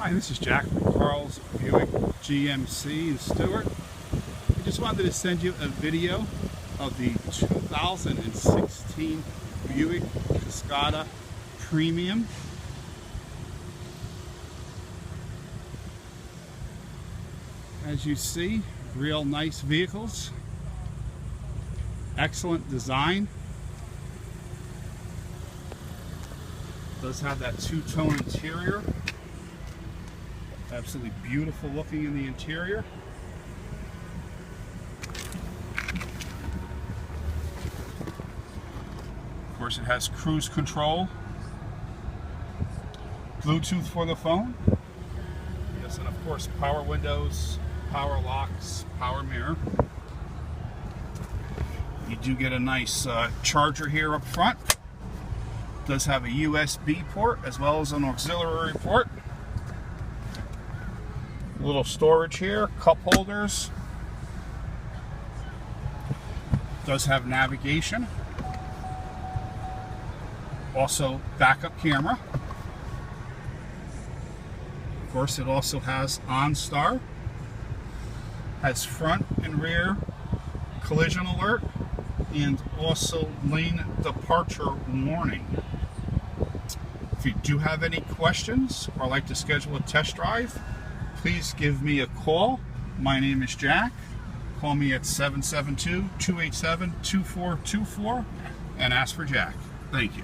Hi, this is Jack from Carl's Buick GMC in Stewart. I just wanted to send you a video of the 2016 Buick Cascada Premium. As you see, real nice vehicles, excellent design. Does have that two-tone interior. Absolutely beautiful looking in the interior. Of course, it has cruise control, Bluetooth for the phone. Yes, and of course, power windows, power locks, power mirror. You do get a nice charger here up front. Does have a USB port as well as an auxiliary port. A little storage here, cup holders. Does have navigation. Also backup camera. Of course, it also has OnStar. Has front and rear collision alert and also lane departure warning. If you do have any questions or like to schedule a test drive, please give me a call. My name is Jack. Call me at 772-287-2424 and ask for Jack. Thank you.